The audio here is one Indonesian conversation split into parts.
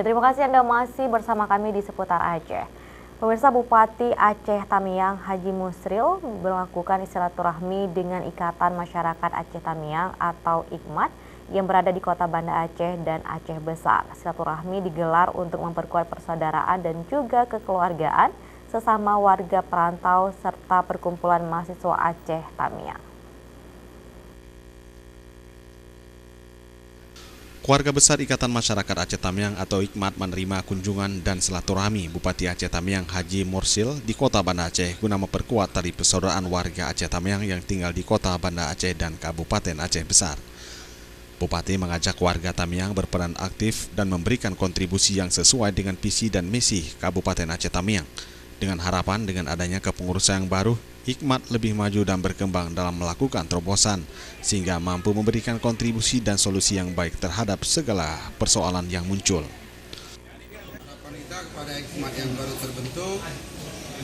Ya, terima kasih Anda masih bersama kami di Seputar Aceh. Pemirsa, Bupati Aceh Tamiang Haji Musril melakukan silaturahmi dengan Ikatan Masyarakat Aceh Tamiang atau IKMAT yang berada di Kota Banda Aceh dan Aceh Besar. Silaturahmi digelar untuk memperkuat persaudaraan dan juga kekeluargaan sesama warga perantau serta perkumpulan mahasiswa Aceh Tamiang. Keluarga besar Ikatan Masyarakat Aceh Tamiang atau IKMAT menerima kunjungan dan silaturahmi Bupati Aceh Tamiang Haji Musril di Kota Banda Aceh guna memperkuat tali persaudaraan warga Aceh Tamiang yang tinggal di Kota Banda Aceh dan Kabupaten Aceh Besar. Bupati mengajak warga Tamiang berperan aktif dan memberikan kontribusi yang sesuai dengan visi dan misi Kabupaten Aceh Tamiang. Dengan harapan dengan adanya kepengurusan yang baru, IKMAT lebih maju dan berkembang dalam melakukan terobosan, sehingga mampu memberikan kontribusi dan solusi yang baik terhadap segala persoalan yang muncul. Harapan kita kepada IKMAT yang baru terbentuk,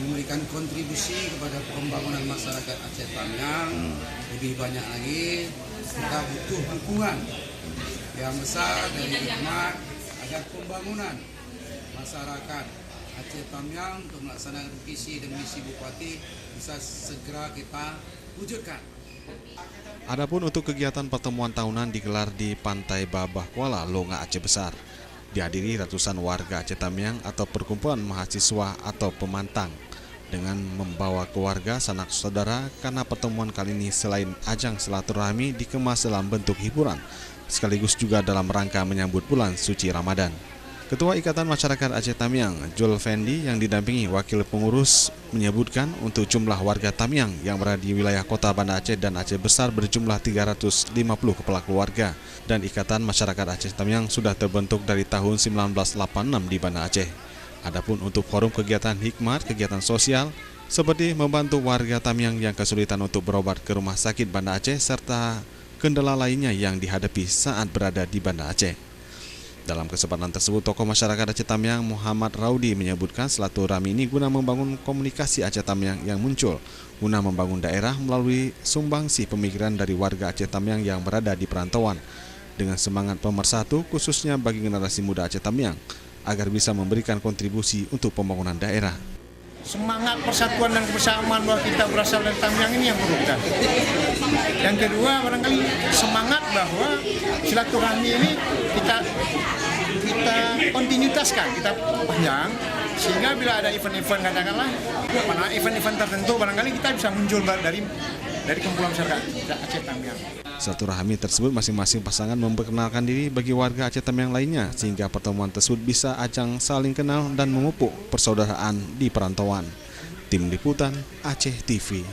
memberikan kontribusi kepada pembangunan masyarakat Aceh Tamiang lebih banyak lagi. Kita butuh dukungan yang besar dari IKMAT agar pembangunan masyarakat Aceh Tamiang untuk melaksanakan visi dan misi Bupati bisa segera kita wujudkan. Adapun untuk kegiatan pertemuan tahunan digelar di Pantai Babah Kuala, Longa, Aceh Besar. Dihadiri ratusan warga Aceh Tamiang atau perkumpulan mahasiswa atau pemantang dengan membawa keluarga sanak saudara, karena pertemuan kali ini selain ajang silaturahmi dikemas dalam bentuk hiburan sekaligus juga dalam rangka menyambut bulan suci Ramadan. Ketua Ikatan Masyarakat Aceh Tamiang, Jul Fendi, yang didampingi wakil pengurus menyebutkan untuk jumlah warga Tamiang yang berada di wilayah Kota Banda Aceh dan Aceh Besar berjumlah 350 kepala keluarga, dan Ikatan Masyarakat Aceh Tamiang sudah terbentuk dari tahun 1986 di Banda Aceh. Adapun untuk forum kegiatan hikmat, kegiatan sosial seperti membantu warga Tamiang yang kesulitan untuk berobat ke rumah sakit Banda Aceh serta kendala lainnya yang dihadapi saat berada di Banda Aceh. Dalam kesempatan tersebut, tokoh masyarakat Aceh Tamiang Muhammad Raudi menyebutkan silaturahmi ini guna membangun komunikasi Aceh Tamiang yang muncul, guna membangun daerah melalui sumbangsi pemikiran dari warga Aceh Tamiang yang berada di perantauan, dengan semangat pemersatu khususnya bagi generasi muda Aceh Tamiang, agar bisa memberikan kontribusi untuk pembangunan daerah. Semangat persatuan dan kebersamaan bahwa kita berasal dari Tamiang ini yang perlu kita. Yang kedua, barangkali semangat bahwa silaturahmi ini kita kontinuitaskan, kita panjang, sehingga bila ada event-event katakanlah, mana event-event tertentu barangkali kita bisa muncul dari kumpulan masyarakat Aceh Tamiang. Silaturahmi tersebut masing-masing pasangan memperkenalkan diri bagi warga Aceh Tamiang lainnya, sehingga pertemuan tersebut bisa ajang saling kenal dan memupuk persaudaraan di perantauan. Tim Liputan Aceh TV.